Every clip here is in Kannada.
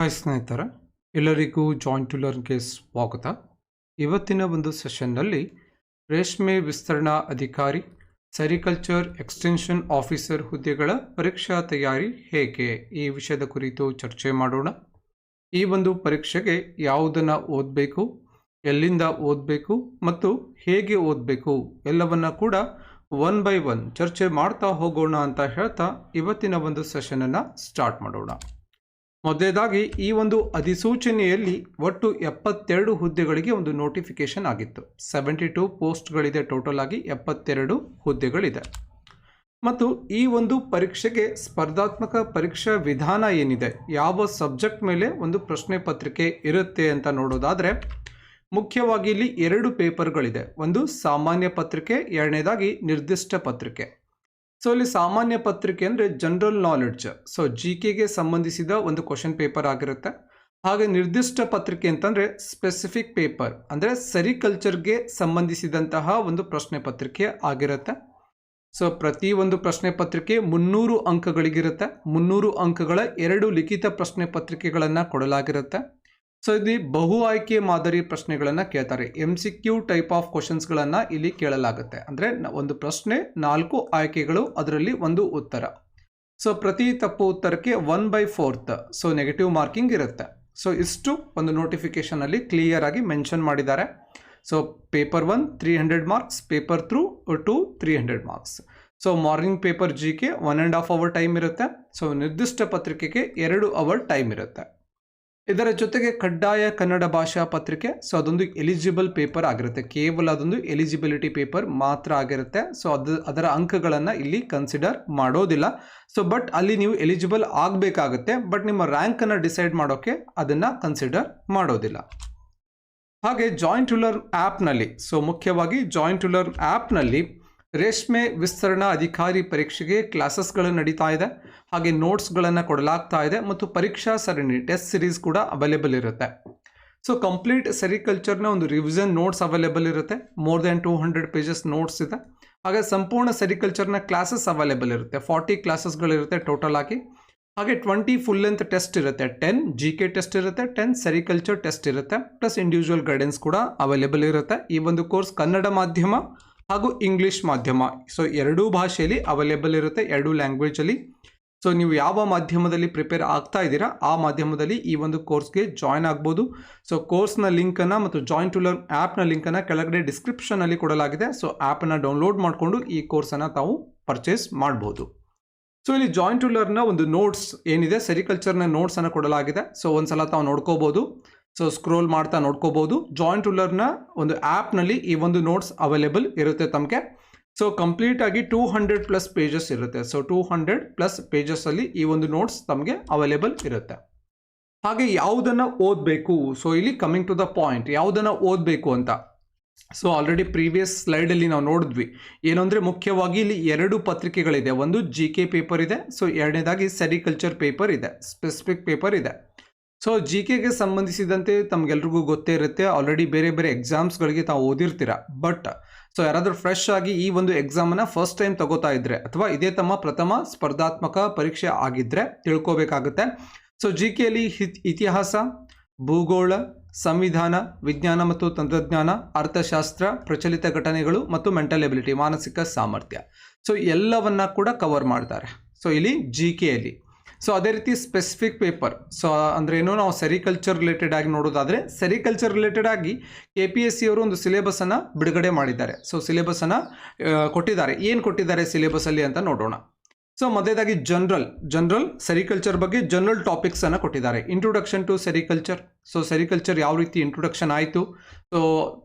ಹಾಯ್ ಸ್ನೇಹಿತರೆ, ಎಲ್ಲರಿಗೂ ಜಾಯಿನ್ ಟು ಲರ್ನ್ಗೆ ಸ್ವಾಗತ. ಇವತ್ತಿನ ಒಂದು ಸೆಷನ್ನಲ್ಲಿ ರೇಷ್ಮೆ ವಿಸ್ತರಣಾ ಅಧಿಕಾರಿ, ಸೆರಿಕಲ್ಚರ್ ಎಕ್ಸ್ಟೆನ್ಷನ್ ಆಫೀಸರ್ ಹುದ್ದೆಗಳ ಪರೀಕ್ಷಾ ತಯಾರಿ ಹೇಗೆ ಈ ವಿಷಯದ ಕುರಿತು ಚರ್ಚೆ ಮಾಡೋಣ. ಈ ಒಂದು ಪರೀಕ್ಷೆಗೆ ಯಾವುದನ್ನು ಓದಬೇಕು, ಎಲ್ಲಿಂದ ಓದಬೇಕು ಮತ್ತು ಹೇಗೆ ಓದಬೇಕು ಎಲ್ಲವನ್ನ ಕೂಡ ಒನ್ ಬೈ ಒನ್ ಚರ್ಚೆ ಮಾಡ್ತಾ ಹೋಗೋಣ ಅಂತ ಹೇಳ್ತಾ ಇವತ್ತಿನ ಒಂದು ಸೆಷನನ್ನು ಸ್ಟಾರ್ಟ್ ಮಾಡೋಣ. ಮೊದಲೇದಾಗಿ ಈ ಒಂದು ಅಧಿಸೂಚನೆಯಲ್ಲಿ ಒಟ್ಟು 72 ಹುದ್ದೆಗಳಿಗೆ ಒಂದು ನೋಟಿಫಿಕೇಶನ್ ಆಗಿತ್ತು. 72 ಪೋಸ್ಟ್ಗಳಿದೆ, ಟೋಟಲ್ ಆಗಿ 72 ಹುದ್ದೆಗಳಿದೆ. ಮತ್ತು ಈ ಒಂದು ಪರೀಕ್ಷೆಗೆ ಸ್ಪರ್ಧಾತ್ಮಕ ಪರೀಕ್ಷಾ ವಿಧಾನ ಏನಿದೆ, ಯಾವ ಸಬ್ಜೆಕ್ಟ್ ಮೇಲೆ ಒಂದು ಪ್ರಶ್ನೆ ಪತ್ರಿಕೆ ಇರುತ್ತೆ ಅಂತ ನೋಡೋದಾದರೆ ಮುಖ್ಯವಾಗಿ ಇಲ್ಲಿ 2 ಪೇಪರ್ಗಳಿದೆ. ಒಂದು ಸಾಮಾನ್ಯ ಪತ್ರಿಕೆ, ಎರಡನೇದಾಗಿ ನಿರ್ದಿಷ್ಟ ಪತ್ರಿಕೆ. ಸೊ ಇಲ್ಲಿ ಸಾಮಾನ್ಯ ಪತ್ರಿಕೆ ಅಂದರೆ ಜನರಲ್ ನಾಲೆಡ್ಜ್, ಸೊ GKಗೆ ಸಂಬಂಧಿಸಿದ ಒಂದು ಕ್ವಶನ್ ಪೇಪರ್ ಆಗಿರುತ್ತೆ. ಹಾಗೆ ನಿರ್ದಿಷ್ಟ ಪತ್ರಿಕೆ ಅಂತಂದರೆ ಸ್ಪೆಸಿಫಿಕ್ ಪೇಪರ್, ಅಂದರೆ ಸೆರಿಕಲ್ಚರ್ಗೆ ಸಂಬಂಧಿಸಿದಂತಹ ಒಂದು ಪ್ರಶ್ನೆ ಪತ್ರಿಕೆ ಆಗಿರುತ್ತೆ. ಸೊ ಪ್ರತಿ ಒಂದು ಪ್ರಶ್ನೆ ಪತ್ರಿಕೆ 300 ಅಂಕಗಳಿಗಿರುತ್ತೆ. 300 ಅಂಕಗಳ 2 ಲಿಖಿತ ಪ್ರಶ್ನೆ ಪತ್ರಿಕೆಗಳನ್ನು ಕೊಡಲಾಗಿರುತ್ತೆ. ಸೊ ಇಲ್ಲಿ ಬಹು ಆಯ್ಕೆ ಮಾದರಿ ಪ್ರಶ್ನೆಗಳನ್ನು ಕೇಳ್ತಾರೆ. MCQ ಟೈಪ್ ಆಫ್ ಕ್ವಶನ್ಸ್ಗಳನ್ನು ಇಲ್ಲಿ ಕೇಳಲಾಗುತ್ತೆ. ಅಂದರೆ ಒಂದು ಪ್ರಶ್ನೆ 4 ಆಯ್ಕೆಗಳು, ಅದರಲ್ಲಿ ಒಂದು ಉತ್ತರ. ಸೊ ಪ್ರತಿ ತಪ್ಪು ಉತ್ತರಕ್ಕೆ 1/4 ಸೊ ನೆಗೆಟಿವ್ ಮಾರ್ಕಿಂಗ್ ಇರುತ್ತೆ. ಸೊ ಇಷ್ಟು ಒಂದು ನೋಟಿಫಿಕೇಶನಲ್ಲಿ ಕ್ಲಿಯರ್ ಆಗಿ ಮೆನ್ಷನ್ ಮಾಡಿದ್ದಾರೆ. So paper 1 300 marks, paper 2 300 marks. So morning paper GK 1.5 hour time ಇರುತ್ತೆ. ಸೊ ನಿರ್ದಿಷ್ಟ ಪತ್ರಿಕೆಗೆ 2 ಅವರ್ ಟೈಮ್ ಇರುತ್ತೆ. ಇದರ ಜೊತೆಗೆ ಕಡ್ಡಾಯ ಕನ್ನಡ ಭಾಷಾ ಪತ್ರಿಕೆ, ಸೊ ಅದೊಂದು ಎಲಿಜಿಬಲ್ ಪೇಪರ್ ಆಗಿರುತ್ತೆ. ಕೇವಲ ಅದೊಂದು ಎಲಿಜಿಬಿಲಿಟಿ ಪೇಪರ್ ಮಾತ್ರ ಆಗಿರುತ್ತೆ. ಸೊ ಅದರ ಅಂಕಗಳನ್ನು ಇಲ್ಲಿ ಕನ್ಸಿಡರ್ ಮಾಡೋದಿಲ್ಲ. ಸೊ ಬಟ್ ಅಲ್ಲಿ ನೀವು ಎಲಿಜಿಬಲ್ ಆಗಬೇಕಾಗುತ್ತೆ, ಬಟ್ ನಿಮ್ಮ ರ್ಯಾಂಕನ್ನು ಡಿಸೈಡ್ ಮಾಡೋಕ್ಕೆ ಅದನ್ನು ಕನ್ಸಿಡರ್ ಮಾಡೋದಿಲ್ಲ. ಹಾಗೆ ಜಾಯಿನ್ ಟು ಲರ್ನ್ ಆ್ಯಪ್ನಲ್ಲಿ, ಸೊ ಮುಖ್ಯವಾಗಿ ಜಾಯಿನ್ ಟು ಲರ್ನ್ ಆ್ಯಪ್ನಲ್ಲಿ ರೇಷ್ಮೆ ವಿಸ್ತರಣಾ ಅಧಿಕಾರಿ ಪರೀಕ್ಷೆಗೆ ಕ್ಲಾಸಸ್ಗಳು ನಡೀತಾ ಇದೆ. ಹಾಗೆ ನೋಟ್ಸ್ಗಳನ್ನು ಕೊಡಲಾಗ್ತಾ ಇದೆ ಮತ್ತು ಪರೀಕ್ಷಾ ಸರಣಿ ಟೆಸ್ಟ್ ಸಿರೀಸ್ ಕೂಡ ಅವೈಲೇಬಲ್ ಇರುತ್ತೆ. ಸೊ ಕಂಪ್ಲೀಟ್ ಸೆರಿಕಲ್ಚರ್ನ ಒಂದು ರಿವಿಷನ್ ನೋಟ್ಸ್ ಅವೈಲೇಬಲ್ ಇರುತ್ತೆ. ಮೋರ್ ದೆನ್ 200 ಪೇಜಸ್ ನೋಟ್ಸ್ ಇದೆ. ಹಾಗೆ ಸಂಪೂರ್ಣ ಸೆರಿಕಲ್ಚರ್ನ ಕ್ಲಾಸಸ್ ಅವೈಲೇಬಲ್ ಇರುತ್ತೆ. 40 ಕ್ಲಾಸಸ್ಗಳಿರುತ್ತೆ ಟೋಟಲ್ ಆಗಿ. ಹಾಗೆ 20 ಫುಲ್ ಲೆಂತ್ ಟೆಸ್ಟ್ ಇರುತ್ತೆ. 10 GK ಟೆಸ್ಟ್ ಇರುತ್ತೆ, 10 ಸೆರಿಕಲ್ಚರ್ ಟೆಸ್ಟ್ ಇರುತ್ತೆ, ಪ್ಲಸ್ ಇಂಡಿವಿಜುವಲ್ ಗೈಡೆನ್ಸ್ ಕೂಡ ಅವೈಲೇಬಲ್ ಇರುತ್ತೆ. ಈ ಒಂದು ಕೋರ್ಸ್ ಕನ್ನಡ ಮಾಧ್ಯಮ ಹಾಗೂ ಇಂಗ್ಲೀಷ್ ಮಾಧ್ಯಮ, ಸೊ 2 ಭಾಷೆಯಲ್ಲಿ ಅವೈಲೇಬಲ್ ಇರುತ್ತೆ, 2 ಲ್ಯಾಂಗ್ವೇಜಲ್ಲಿ. ಸೊ ನೀವು ಯಾವ ಮಾಧ್ಯಮದಲ್ಲಿ ಪ್ರಿಪೇರ್ ಆಗ್ತಾ ಇದ್ದೀರಾ ಆ ಮಾಧ್ಯಮದಲ್ಲಿ ಈ ಒಂದು ಕೋರ್ಸ್ಗೆ ಜಾಯ್ನ್ ಆಗ್ಬೋದು. ಸೊ ಕೋರ್ಸ್ನ ಲಿಂಕನ್ನು ಮತ್ತು ಜಾಯಿನ್ ಟು ಲರ್ನ್ ಆ್ಯಪ್ನ ಲಿಂಕನ್ನು ಕೆಳಗಡೆ ಡಿಸ್ಕ್ರಿಪ್ಷನಲ್ಲಿ ಕೊಡಲಾಗಿದೆ. ಸೊ ಆ್ಯಪನ್ನು ಡೌನ್ಲೋಡ್ ಮಾಡಿಕೊಂಡು ಈ ಕೋರ್ಸನ್ನು ತಾವು ಪರ್ಚೇಸ್ ಮಾಡ್ಬೋದು. ಸೊ ಇಲ್ಲಿ ಜಾಯಿನ್ ಟು ಲರ್ನ್ನ ಒಂದು ನೋಟ್ಸ್ ಏನಿದೆ, ಸೆರಿಕಲ್ಚರ್ನ ನೋಟ್ಸನ್ನು ಕೊಡಲಾಗಿದೆ. ಸೊ ಒಂದ್ಸಲ ತಾವು ನೋಡ್ಕೋಬೋದು. ಸೊ ಸ್ಕ್ರೋಲ್ ಮಾಡ್ತಾ ನೋಡ್ಕೋಬಹುದು. ಜಾಯಿನ್ ಟು ಲರ್ನ್ನ ಒಂದು ಆ್ಯಪ್ನಲ್ಲಿ ಈ ಒಂದು ನೋಟ್ಸ್ ಅವೈಲೇಬಲ್ ಇರುತ್ತೆ ತಮಗೆ. ಸೊ ಕಂಪ್ಲೀಟ್ ಆಗಿ 200+ ಪೇಜಸ್ ಇರುತ್ತೆ. ಸೊ 200+ ಪೇಜಸ್ಸಲ್ಲಿ ಈ ಒಂದು ನೋಟ್ಸ್ ತಮಗೆ ಅವೈಲೇಬಲ್ ಇರುತ್ತೆ. ಹಾಗೆ ಯಾವುದನ್ನು ಓದಬೇಕು, ಸೊ ಇಲ್ಲಿ ಕಮಿಂಗ್ ಟು ದ ಪಾಯಿಂಟ್, ಯಾವುದನ್ನು ಓದಬೇಕು ಅಂತ. ಸೊ ಆಲ್ರೆಡಿ ಪ್ರೀವಿಯಸ್ ಸ್ಲೈಡಲ್ಲಿ ನಾವು ನೋಡಿದ್ವಿ. ಏನು ಅಂದರೆ ಮುಖ್ಯವಾಗಿ ಇಲ್ಲಿ 2 ಪತ್ರಿಕೆಗಳಿದೆ. ಒಂದು GK ಪೇಪರ್ ಇದೆ, ಸೊ ಎರಡನೇದಾಗಿ ಸೆರಿಕಲ್ಚರ್ ಪೇಪರ್ ಇದೆ, ಸ್ಪೆಸಿಫಿಕ್ ಪೇಪರ್ ಇದೆ. ಸೊ GKಗೆ ಸಂಬಂಧಿಸಿದಂತೆ ತಮಗೆಲ್ರಿಗೂ ಗೊತ್ತೇ ಇರುತ್ತೆ. ಆಲ್ರೆಡಿ ಬೇರೆ ಬೇರೆ ಎಕ್ಸಾಮ್ಸ್ಗಳಿಗೆ ತಾವು ಓದಿರ್ತೀರ. ಬಟ್ ಸೊ ಯಾರಾದರೂ ಫ್ರೆಶ್ ಆಗಿ ಈ ಒಂದು ಎಕ್ಸಾಮನ್ನು ಫಸ್ಟ್ ಟೈಮ್ ತಗೋತಾ ಇದ್ದರೆ ಅಥವಾ ಇದೇ ತಮ್ಮ ಪ್ರಥಮ ಸ್ಪರ್ಧಾತ್ಮಕ ಪರೀಕ್ಷೆ ಆಗಿದ್ದರೆ ತಿಳ್ಕೋಬೇಕಾಗುತ್ತೆ. ಸೊ GKಯಲ್ಲಿ ಇತಿಹಾಸ, ಭೂಗೋಳ, ಸಂವಿಧಾನ, ವಿಜ್ಞಾನ ಮತ್ತು ತಂತ್ರಜ್ಞಾನ, ಅರ್ಥಶಾಸ್ತ್ರ, ಪ್ರಚಲಿತ ಘಟನೆಗಳು ಮತ್ತು ಮೆಂಟಲ್ ಎಬಿಲಿಟಿ, ಮಾನಸಿಕ ಸಾಮರ್ಥ್ಯ, ಸೊ ಎಲ್ಲವನ್ನ ಕೂಡ ಕವರ್ ಮಾಡ್ತಾರೆ. ಸೊ ಇಲ್ಲಿ GKಯಲ್ಲಿ. ಸೊ ಅದೇ ರೀತಿ ಸ್ಪೆಸಿಫಿಕ್ ಪೇಪರ್, ಸೊ ಅಂದರೆ ಏನೋ ನಾವು ಸೆರಿಕಲ್ಚರ್ ರಿಲೇಟೆಡ್ ಆಗಿ ನೋಡೋದಾದರೆ ಸೆರಿಕಲ್ಚರ್ ರಿಲೇಟೆಡ್ ಆಗಿ KPSC ಅವರು ಒಂದು ಸಿಲೆಬಸನ್ನು ಬಿಡುಗಡೆ ಮಾಡಿದ್ದಾರೆ. ಸೊ ಸಿಲೆಬಸನ್ನು ಕೊಟ್ಟಿದ್ದಾರೆ. ಏನು ಕೊಟ್ಟಿದ್ದಾರೆ ಸಿಲೆಬಸಲ್ಲಿ ಅಂತ ನೋಡೋಣ. ಸೊ ಮೊದಲೇದಾಗಿ ಜನರಲ್ ಸೆರಿಕಲ್ಚರ್ ಬಗ್ಗೆ ಜನರಲ್ ಟಾಪಿಕ್ಸನ್ನು ಕೊಟ್ಟಿದ್ದಾರೆ. Introduction to sericulture, so sericulture ಯಾವ ರೀತಿ ಇಂಟ್ರೊಡಕ್ಷನ್ ಆಯಿತು, so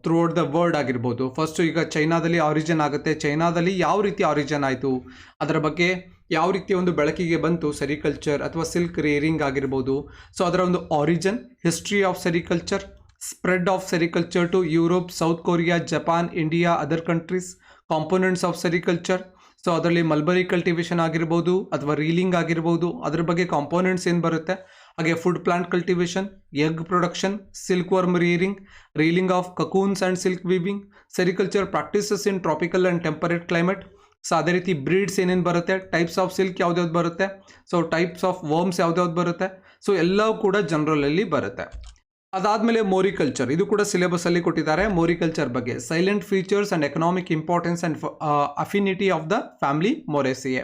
throughout the world ಆಗಿರ್ಬೋದು. ಫಸ್ಟು ಈಗ ಚೈನಾದಲ್ಲಿ ಆರಿಜಿನ್ ಆಗುತ್ತೆ, ಚೈನಾದಲ್ಲಿ ಯಾವ ರೀತಿ ಆರಿಜಿನ್ ಆಯಿತು, ಅದರ ಬಗ್ಗೆ ಯಾವ ರೀತಿ ಒಂದು ಬೆಳಕಿಗೆ ಬಂತು ಸೆರಿಕಲ್ಚರ್ ಅಥವಾ ಸಿಲ್ಕ್ ರೇರಿಂಗ್ ಆಗಿರ್ಬೋದು. ಸೊ ಅದರ ಒಂದು origin, history of sericulture, spread of sericulture to Europe, South Korea, Japan, India, other countries, components of sericulture. So ಅದರಲ್ಲಿ ಮಲ್ಬರಿ ಕಲ್ಟಿವೇಷನ್ ಆಗಿರ್ಬೋದು ಅಥವಾ ರೀಲಿಂಗ್ ಆಗಿರ್ಬೋದು, ಅದ್ರ ಬಗ್ಗೆ ಕಾಂಪೋನೆಂಟ್ಸ್ ಏನು ಬರುತ್ತೆ. ಹಾಗೆ food plant cultivation, egg production, silk worm reeling of cocoons and silk weaving, sericulture practices in tropical and temperate climate. So ಅದೇ ರೀತಿ ಬ್ರೀಡ್ಸ್ ಏನೇನು ಬರುತ್ತೆ, ಟೈಪ್ಸ್ ಆಫ್ ಸಿಲ್ಕ್ ಯಾವ್ದ್ಯಾವ್ದು ಬರುತ್ತೆ, ಸೊ ಟೈಪ್ಸ್ ಆಫ್ ವರ್ಮ್ಸ್ ಯಾವ್ದ್ಯಾವ್ದು ಬರುತ್ತೆ, ಸೊ ಎಲ್ಲವೂ ಕೂಡ ಜನರಲಲ್ಲಿ ಬರುತ್ತೆ. ಅದಾದಮೇಲೆ ಮೋರಿಕಲ್ಚರ್, ಇದು ಕೂಡ ಸಿಲೆಬಸಲ್ಲಿ ಕೊಟ್ಟಿದ್ದಾರೆ. ಮೋರಿಕಲ್ಚರ್ ಬಗ್ಗೆ silent features and economic importance and affinity of the family Moraceae.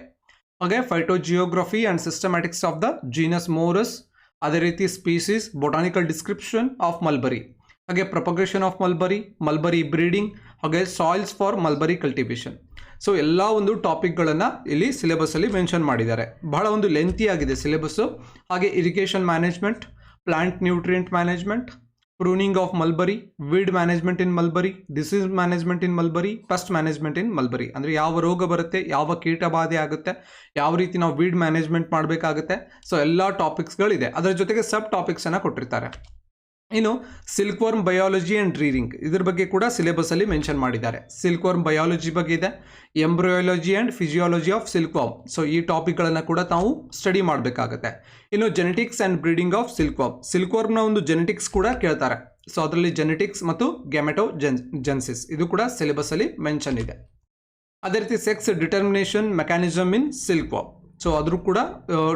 ಹಾಗೆ phytogeography and systematics of the genus Morus. ಅದೇ ರೀತಿ species, botanical description of mulberry, ಹಾಗೆ ಪ್ರೊಪಗೇಷನ್ ಆಫ್ ಮಲ್ಬರಿ ಬ್ರೀಡಿಂಗ್, ಹಾಗೆ soils for mulberry cultivation. So ಎಲ್ಲ ಒಂದು ಟಾಪಿಕ್ಗಳನ್ನು ಇಲ್ಲಿ ಸಿಲೆಬಸಲ್ಲಿ ಮೆನ್ಷನ್ ಮಾಡಿದ್ದಾರೆ. ಬಹಳ ಒಂದು ಲೆಂತಿ ಆಗಿದೆ ಸಿಲೆಬಸ್ಸು. ಹಾಗೆ irrigation management, plant nutrient management, pruning of mulberry, weed management in mulberry, disease management in mulberry, pest management in mulberry. ಅಂದರೆ ಯಾವ ರೋಗ ಬರುತ್ತೆ, ಯಾವ ಕೀಟ ಬಾಧೆ ಆಗುತ್ತೆ, ಯಾವ ರೀತಿ ನಾವು ವೀಡ್ ಮ್ಯಾನೇಜ್ಮೆಂಟ್ ಮಾಡಬೇಕಾಗುತ್ತೆ. ಸೊ ಎಲ್ಲ ಟಾಪಿಕ್ಸ್ಗಳಿದೆ. ಅದರ ಜೊತೆಗೆ ಸಬ್ ಟಾಪಿಕ್ಸನ್ನು ಕೊಟ್ಟಿರ್ತಾರೆ. ಇನ್ನು silk worm biology and rearing, ಇದ್ರ ಬಗ್ಗೆ ಕೂಡ ಸಿಲೆಬಸಲ್ಲಿ ಮೆನ್ಷನ್ ಮಾಡಿದ್ದಾರೆ. ಸಿಲ್ಕ್ ವರ್ಮ್ ಬಯಾಲಜಿ ಬಗ್ಗೆ ಇದೆ, embryology and physiology of silk worm. So ಈ ಟಾಪಿಕ್ಗಳನ್ನು ಕೂಡ ತಾವು ಸ್ಟಡಿ ಮಾಡಬೇಕಾಗುತ್ತೆ. ಇನ್ನು genetics and breeding of silk ವರ್ಮ್ನ ಒಂದು ಜೆನೆಟಿಕ್ಸ್ ಕೂಡ ಕೇಳ್ತಾರೆ. ಸೊ ಅದರಲ್ಲಿ ಜೆನೆಟಿಕ್ಸ್ ಮತ್ತು ಗ್ಯಾಮೆಟೋಜೆನ್ಸಿಸ್ ಇದು ಕೂಡ ಸಿಲೆಬಸಲ್ಲಿ ಮೆನ್ಷನ್ ಇದೆ. ಅದೇ ರೀತಿ sex determination mechanism in silk worm. So ಅದ್ರ ಕೂಡ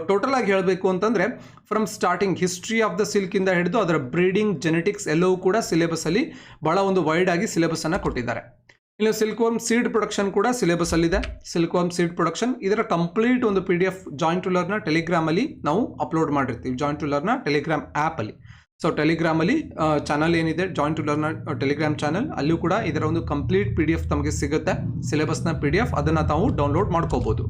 ಟೋಟಲ್ ಆಗಿ ಹೇಳಬೇಕು ಅಂತಂದರೆ from starting history of the ಸಿಲ್ಕಿಂದ ಹಿಡಿದು ಅದರ ಬ್ರೀಡಿಂಗ್, ಜೆನೆಟಿಕ್ಸ್ ಎಲ್ಲವೂ ಕೂಡ ಸಿಲೆಬಸಲ್ಲಿ ಭಾಳ ಒಂದು ವೈಡ್ ಆಗಿ ಸಿಲೆಬಸನ್ನು ಕೊಟ್ಟಿದ್ದಾರೆ. ಇನ್ನು ಸಿಲ್ಕ್ ವರ್ಮ್ ಸೀಡ್ ಪ್ರೊಡಕ್ಷನ್ ಕೂಡ ಸಿಲೆಬಸಲ್ಲಿದೆ. ಸಿಲ್ಕ್ ವರ್ಮ್ ಸೀಡ್ ಪ್ರೊಡಕ್ಷನ್ ಇದರ ಕಂಪ್ಲೀಟ್ ಒಂದು PDF ಜಾಯಿಂಟ್ ಟು ಲರ್ನ್ನ ಟೆಲಿಗ್ರಾಮಲ್ಲಿ ನಾವು ಅಪ್ಲೋಡ್ ಮಾಡಿರ್ತೀವಿ, ಜಾಯಿಂಟ್ ಟು ಲರ್ನ್ನ ಟೆಲಿಗ್ರಾಮ್ ಆ್ಯಪಲ್ಲಿ. ಸೊ ಟೆಲಿಗ್ರಾಮಲ್ಲಿ ಚಾನಲ್ ಏನಿದೆ join to learn Telegram channel, ಅಲ್ಲೂ ಕೂಡ ಇದರ ಒಂದು ಕಂಪ್ಲೀಟ್ PDF ತಮಗೆ ಸಿಗುತ್ತೆ, ಸಿಲೆಬಸ್ನ PDF, ಅದನ್ನು ತಾವು ಡೌನ್ಲೋಡ್ ಮಾಡ್ಕೋಬೋದು.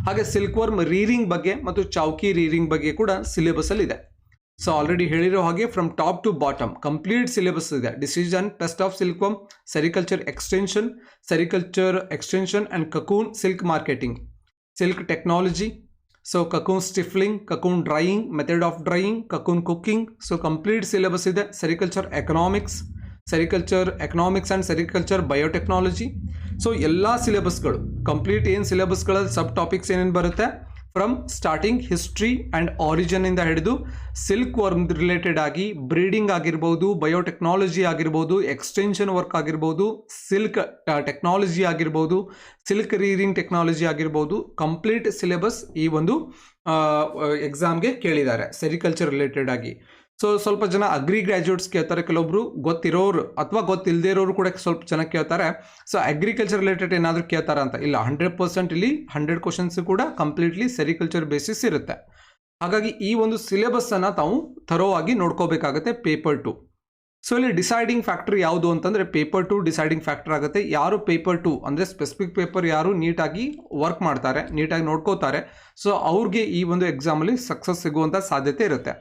ಹಾಗೆ ಸಿಲ್ಕ್ ವರ್ಮ್ ರೀರಿಂಗ್ ಬಗ್ಗೆ ಮತ್ತು ಚೌಕಿ ರೀರಿಂಗ್ ಬಗ್ಗೆ ಕೂಡ ಸಿಲೆಬಸಲ್ಲಿದೆ. ಸೊ ಆಲ್ರೆಡಿ ಹೇಳಿರೋ ಹಾಗೆ from top to bottom complete syllabus ಇದೆ. Decision test of silk worm, sericulture extension and cocoon silk marketing, silk technology, so cocoon stifling, cocoon drying, method of drying, cocoon cooking. So complete syllabus ಇದೆ. Sericulture economics and sericulture biotechnology. So ಎಲ್ಲ ಸಿಲೆಬಸ್ಗಳು ಕಂಪ್ಲೀಟ್ ಏನು ಸಿಲೆಬಸ್ಗಳಲ್ಲಿ ಸಬ್ ಟಾಪಿಕ್ಸ್ ಏನೇನು ಬರುತ್ತೆ, ಫ್ರಮ್ ಸ್ಟಾರ್ಟಿಂಗ್ ಹಿಸ್ಟ್ರಿ ಆ್ಯಂಡ್ ಆರಿಜಿನಿಂದ ಹಿಡಿದು ಸಿಲ್ಕ್ ವರ್ಮ್ ರಿಲೇಟೆಡ್ ಆಗಿ ಬ್ರೀಡಿಂಗ್ ಆಗಿರ್ಬೋದು, ಬಯೋಟೆಕ್ನಾಲಜಿ ಆಗಿರ್ಬೋದು, ಎಕ್ಸ್ಟೆನ್ಷನ್ ವರ್ಕ್ ಆಗಿರ್ಬೋದು, ಸಿಲ್ಕ್ ಟೆಕ್ನಾಲಜಿ ಆಗಿರ್ಬೋದು, ಸಿಲ್ಕ್ ರೀರಿಂಗ್ ಟೆಕ್ನಾಲಜಿ ಆಗಿರ್ಬೋದು, ಕಂಪ್ಲೀಟ್ ಸಿಲೆಬಸ್ ಈ ಒಂದು ಎಕ್ಸಾಮ್ಗೆ ಕೇಳಿದ್ದಾರೆ ಸೆರಿಕಲ್ಚರ್ ರಿಲೇಟೆಡ್ ಆಗಿ. ಸೊ ಸ್ವಲ್ಪ ಜನ ಅಗ್ರಿ ಗ್ರ್ಯಾಜುಯೇಟ್ಸ್ ಕೇಳ್ತಾರೆ, ಕೆಲವೊಬ್ರು ಗೊತ್ತಿರೋರು ಅಥವಾ ಗೊತ್ತಿಲ್ಲದೆ ಇರೋರು ಕೂಡ ಸ್ವಲ್ಪ ಜನ ಕೇಳ್ತಾರೆ. ಸೊ ಅಗ್ರಿಕಲ್ಚರ್ ರಿಲೇಟೆಡ್ ಏನಾದರೂ ಕೇಳ್ತಾರ ಅಂತ ಇಲ್ಲ, 100% ಇಲ್ಲಿ 100 ಕ್ವಶನ್ಸ್ ಕೂಡ ಕಂಪ್ಲೀಟ್ಲಿ ಸೆರಿಕಲ್ಚರ್ ಬೇಸಿಸ್ ಇರುತ್ತೆ. ಹಾಗಾಗಿ ಈ ಒಂದು ಸಿಲೆಬಸ್ಸನ್ನು ತಾವು ಥರೋ ಆಗಿ ನೋಡ್ಕೋಬೇಕಾಗುತ್ತೆ. ಪೇಪರ್ 2. ಸೊ ಇಲ್ಲಿ ಡಿಸೈಡಿಂಗ್ ಫ್ಯಾಕ್ಟರ್ ಯಾವುದು ಅಂತಂದರೆ ಪೇಪರ್ 2 ಡಿಸೈಡಿಂಗ್ ಫ್ಯಾಕ್ಟರ್ ಆಗುತ್ತೆ. ಯಾರು ಪೇಪರ್ 2 ಅಂದರೆ ಸ್ಪೆಸಿಫಿಕ್ ಪೇಪರ್ ಯಾರು ನೀಟಾಗಿ ವರ್ಕ್ ಮಾಡ್ತಾರೆ, ನೀಟಾಗಿ ನೋಡ್ಕೋತಾರೆ, ಸೊ ಅವ್ರಿಗೆ ಈ ಒಂದು ಎಕ್ಸಾಮಲ್ಲಿ ಸಕ್ಸಸ್ ಸಿಗುವಂಥ ಸಾಧ್ಯತೆ ಇರುತ್ತೆ.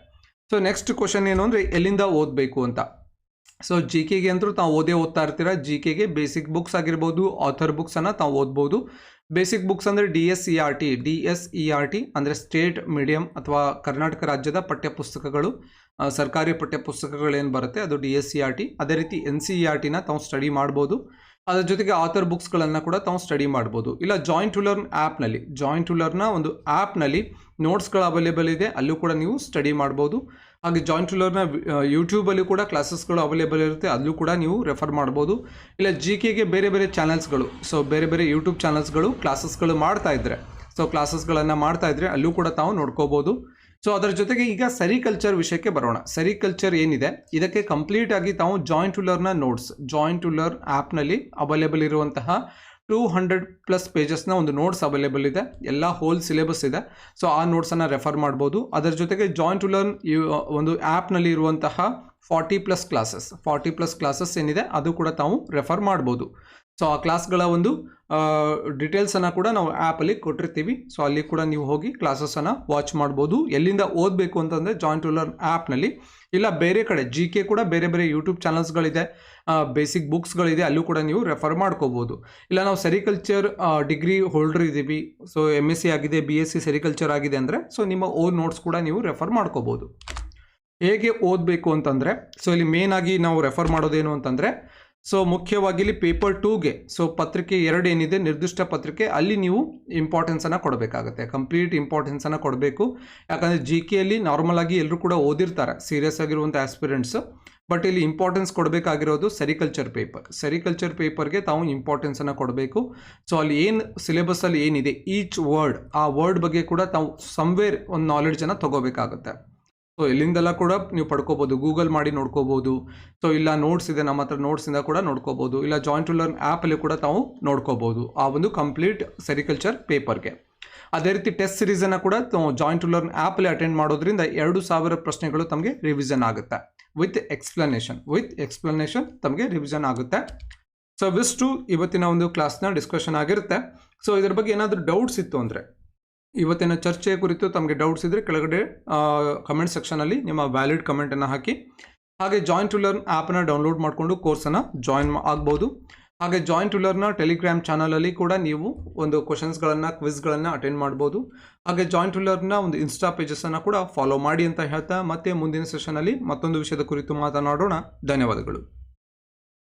ಸೊ ನೆಕ್ಸ್ಟ್ ಕ್ವಶನ್ ಏನು ಅಂದರೆ ಎಲ್ಲಿಂದ ಓದಬೇಕು ಅಂತ. ಸೊ GK ಅಂತೂ ತಾವು ಓದ್ತಾ ಇರ್ತೀರ. GKಗೆ ಬೇಸಿಕ್ ಬುಕ್ಸ್ ಆಗಿರ್ಬೋದು, ಆಥರ್ ಬುಕ್ಸನ್ನು ತಾವು ಓದ್ಬೋದು. ಬೇಸಿಕ್ ಬುಕ್ಸ್ ಅಂದರೆ DSERT ಅಂದರೆ ಸ್ಟೇಟ್ ಮೀಡಿಯಂ ಅಥವಾ ಕರ್ನಾಟಕ ರಾಜ್ಯದ ಪಠ್ಯಪುಸ್ತಕಗಳು, ಸರ್ಕಾರಿ ಪಠ್ಯಪುಸ್ತಕಗಳೇನು ಬರುತ್ತೆ ಅದು DSERT. ಅದೇ ರೀತಿ NCERTನ ತಾವು ಸ್ಟಡಿ ಮಾಡ್ಬೋದು. ಅದರ ಜೊತೆಗೆ ಆಥರ್ ಬುಕ್ಸ್ಗಳನ್ನು ಕೂಡ ತಾವು ಸ್ಟಡಿ ಮಾಡ್ಬೋದು. ಇಲ್ಲ ಜಾಯಿಂಟ್ ಟು ಲರ್ನ್ ಆ್ಯಪ್ನಲ್ಲಿ, ಜಾಯಿಂಟ್ ಟು ಲರ್ನ್ನ ಒಂದು ಆ್ಯಪ್ನಲ್ಲಿ ನೋಟ್ಸ್ಗಳು ಅವೈಲೇಬಲ್ ಇದೆ, ಅಲ್ಲೂ ಕೂಡ ನೀವು ಸ್ಟಡಿ ಮಾಡ್ಬೋದು. ಹಾಗೆ ಜಾಯಿಂಟ್ ಟು ಲರ್ನ್ನ ಯೂಟ್ಯೂಬಲ್ಲಿ ಕೂಡ ಕ್ಲಾಸಸ್ಗಳು ಅವೈಲೇಬಲ್ ಇರುತ್ತೆ, ಅಲ್ಲೂ ಕೂಡ ನೀವು ರೆಫರ್ ಮಾಡ್ಬೋದು. ಇಲ್ಲ GKಗೆ ಬೇರೆ ಬೇರೆ ಚಾನಲ್ಸ್ಗಳು, ಸೊ ಬೇರೆ ಬೇರೆ ಯೂಟ್ಯೂಬ್ ಚಾನಲ್ಸ್ಗಳು ಕ್ಲಾಸಸ್ಗಳು ಕ್ಲಾಸಸ್ಗಳನ್ನು ಮಾಡ್ತಾ ಇದ್ರೆ ಅಲ್ಲೂ ಕೂಡ ತಾವು ನೋಡ್ಕೋಬೋದು. ಸೊ ಅದರ ಜೊತೆಗೆ ಈಗ ಸೆರಿಕಲ್ಚರ್ ವಿಷಯಕ್ಕೆ ಬರೋಣ. ಸೆರಿಕಲ್ಚರ್ ಏನಿದೆ ಇದಕ್ಕೆ ಕಂಪ್ಲೀಟ್ ಆಗಿ ತಾವು ಜಾಯಿಂಟ್ ಟು ಲರ್ನ್ನ ನೋಟ್ಸ್, ಜಾಯಿಂಟ್ ಟು ಲರ್ನ್ ಆ್ಯಪ್ನಲ್ಲಿ ಅವೈಲೇಬಲ್ ಇರುವಂತಹ 200+ ಪೇಜಸ್ನ ಒಂದು ನೋಟ್ಸ್ ಅವೈಲೇಬಲ್ ಇದೆ, ಎಲ್ಲ ಹೋಲ್ ಸಿಲೆಬಸ್ ಇದೆ. ಸೊ ಆ ನೋಟ್ಸನ್ನು ರೆಫರ್ ಮಾಡ್ಬೋದು. ಅದರ ಜೊತೆಗೆ ಜಾಯಿಂಟ್ ಟು ಲರ್ನ್ ಒಂದು ಆ್ಯಪ್ನಲ್ಲಿ ಇರುವಂತಹ 40+ ಕ್ಲಾಸಸ್ ಏನಿದೆ ಅದು ಕೂಡ ತಾವು ರೆಫರ್ ಮಾಡ್ಬೋದು. ಸೊ ಆ ಕ್ಲಾಸ್ಗಳ ಒಂದು ಡೀಟೇಲ್ಸನ್ನು ಕೂಡ ನಾವು ಆ್ಯಪಲ್ಲಿ ಕೊಟ್ಟಿರ್ತೀವಿ. ಸೊ ಅಲ್ಲಿ ಕೂಡ ನೀವು ಹೋಗಿ ಕ್ಲಾಸಸನ್ನು ವಾಚ್ ಮಾಡ್ಬೋದು. ಎಲ್ಲಿಂದ ಓದಬೇಕು ಅಂತಂದರೆ ಜಾಯಿಂಟ್ ಟು ಲರ್ನ್ ಆ್ಯಪ್ನಲ್ಲಿ, ಇಲ್ಲ ಬೇರೆ ಕಡೆ GK ಕೂಡ ಬೇರೆ ಬೇರೆ ಯೂಟ್ಯೂಬ್ ಚಾನಲ್ಸ್ಗಳಿದೆ, ಬೇಸಿಕ್ ಬುಕ್ಸ್ಗಳಿದೆ, ಅಲ್ಲೂ ಕೂಡ ನೀವು ರೆಫರ್ ಮಾಡ್ಕೋಬೋದು. ಇಲ್ಲ ನಾವು ಸೆರಿಕಲ್ಚರ್ ಡಿಗ್ರಿ ಹೋಲ್ಡರ್ ಇದ್ದೀವಿ, ಸೊ MSc ಆಗಿದೆ, BSc ಸೆರಿಕಲ್ಚರ್ ಆಗಿದೆ ಅಂದರೆ ಸೊ ನಿಮ್ಮ ಓನ್ ನೋಟ್ಸ್ ಕೂಡ ನೀವು ರೆಫರ್ ಮಾಡ್ಕೋಬೋದು. ಹೇಗೆ ಓದಬೇಕು ಅಂತಂದರೆ ಸೊ ಇಲ್ಲಿ ಮೇನ್ ಆಗಿ ನಾವು ರೆಫರ್ ಮಾಡೋದೇನು ಅಂತಂದರೆ ಸೊ ಮುಖ್ಯವಾಗಿ ಇಲ್ಲಿ ಪೇಪರ್ 2ಗೆ ಸೊ ಪತ್ರಿಕೆ 2 ಏನಿದೆ ನಿರ್ದಿಷ್ಟ ಪತ್ರಿಕೆ, ಅಲ್ಲಿ ನೀವು ಇಂಪಾರ್ಟೆನ್ಸನ್ನು ಕೊಡಬೇಕಾಗುತ್ತೆ, ಕಂಪ್ಲೀಟ್ ಇಂಪಾರ್ಟೆನ್ಸನ್ನು ಕೊಡಬೇಕು. ಯಾಕಂದರೆ GKಯಲ್ಲಿ ನಾರ್ಮಲ್ ಆಗಿ ಎಲ್ಲರೂ ಕೂಡ ಓದಿರ್ತಾರೆ ಸೀರಿಯಸ್ ಆಗಿರುವಂಥ ಆಸ್ಪಿರೆಂಟ್ಸ್, ಬಟ್ ಇಲ್ಲಿ ಇಂಪಾರ್ಟೆನ್ಸ್ ಕೊಡಬೇಕಾಗಿರೋದು ಸೆರಿಕಲ್ಚರ್ ಪೇಪರ್ಗೆ ತಾವು ಇಂಪಾರ್ಟೆನ್ಸನ್ನು ಕೊಡಬೇಕು. ಸೊ ಅಲ್ಲಿ ಏನು ಸಿಲೆಬಸ್ಸಲ್ಲಿ ಏನಿದೆ ಈಚ್ ವರ್ಡ್, ಆ ವರ್ಡ್ ಬಗ್ಗೆ ಕೂಡ ತಾವು ಸಮ್ವೇರ್ ಒಂದು ನಾಲೆಡ್ಜನ್ನು ತೊಗೋಬೇಕಾಗುತ್ತೆ. ಸೊ ಎಲ್ಲಿಂದೆಲ್ಲ ಕೂಡ ನೀವು ಪಡ್ಕೋಬೋದು, ಗೂಗಲ್ ಮಾಡಿ ನೋಡ್ಕೋಬೋದು. ಸೊ ಇಲ್ಲ ನೋಟ್ಸ್ ಇದೆ ನಮ್ಮ ಹತ್ರ, ನೋಟ್ಸಿಂದ ಕೂಡ ನೋಡ್ಕೋಬೋದು. ಇಲ್ಲ ಜಾಯಿನ್ ಟು ಲರ್ನ್ ಆ್ಯಪಲ್ಲಿ ಕೂಡ ತಾವು ನೋಡ್ಕೋಬೋದು ಆ ಒಂದು ಕಂಪ್ಲೀಟ್ ಸೆರಿಕಲ್ಚರ್ ಪೇಪರ್ಗೆ. ಅದೇ ರೀತಿ ಟೆಸ್ಟ್ ಸಿರೀಸನ್ನು ಕೂಡ ಜಾಯಿನ್ ಟು ಲರ್ನ್ ಆ್ಯಪಲ್ಲಿ ಅಟೆಂಡ್ ಮಾಡೋದ್ರಿಂದ 2000 ಪ್ರಶ್ನೆಗಳು ತಮಗೆ ರಿವಿಷನ್ ಆಗುತ್ತೆ ವಿತ್ ಎಕ್ಸ್ಪ್ಲನೇಷನ್ ತಮಗೆ ರಿವಿಷನ್ ಆಗುತ್ತೆ. ಸೊ ಇವಿಷ್ಟು ಇವತ್ತಿನ ಒಂದು ಕ್ಲಾಸ್ನ ಡಿಸ್ಕಷನ್ ಆಗಿರುತ್ತೆ. ಸೊ ಇದ್ರ ಬಗ್ಗೆ ಏನಾದರೂ ಡೌಟ್ಸ್ ಇತ್ತು ಅಂದರೆ, ಇವತ್ತಿನ ಚರ್ಚೆಯ ಕುರಿತು ತಮಗೆ ಡೌಟ್ಸ್ ಇದ್ದರೆ ಕೆಳಗಡೆ ಕಮೆಂಟ್ ಸೆಕ್ಷನಲ್ಲಿ ನಿಮ್ಮ ವ್ಯಾಲಿಡ್ ಕಮೆಂಟನ್ನು ಹಾಕಿ. ಹಾಗೆ ಜಾಯಿನ್ ಟು ಲರ್ನ್ ಆ್ಯಪನ್ನು ಡೌನ್ಲೋಡ್ ಮಾಡಿಕೊಂಡು ಕೋರ್ಸನ್ನು ಜಾಯಿನ್ ಆಗ್ಬೋದು. ಹಾಗೆ ಜಾಯಿನ್ ಟು ಲರ್ನ್ನ ಟೆಲಿಗ್ರಾಮ್ ಚಾನಲಲ್ಲಿ ಕೂಡ ನೀವು ಒಂದು ಕ್ವಶನ್ಸ್ಗಳನ್ನು, ಕ್ವಿಸ್ಗಳನ್ನು ಅಟೆಂಡ್ ಮಾಡ್ಬೋದು. ಹಾಗೆ ಜಾಯಿನ್ ಟು ಲರ್ನ್ನ ಒಂದು ಇನ್ಸ್ಟಾ ಪೇಜಸನ್ನು ಕೂಡ ಫಾಲೋ ಮಾಡಿ ಅಂತ ಹೇಳ್ತಾ ಮತ್ತೆ ಮುಂದಿನ ಸೆಷನಲ್ಲಿ ಮತ್ತೊಂದು ವಿಷಯದ ಕುರಿತು ಮಾತನಾಡೋಣ. ಧನ್ಯವಾದಗಳು.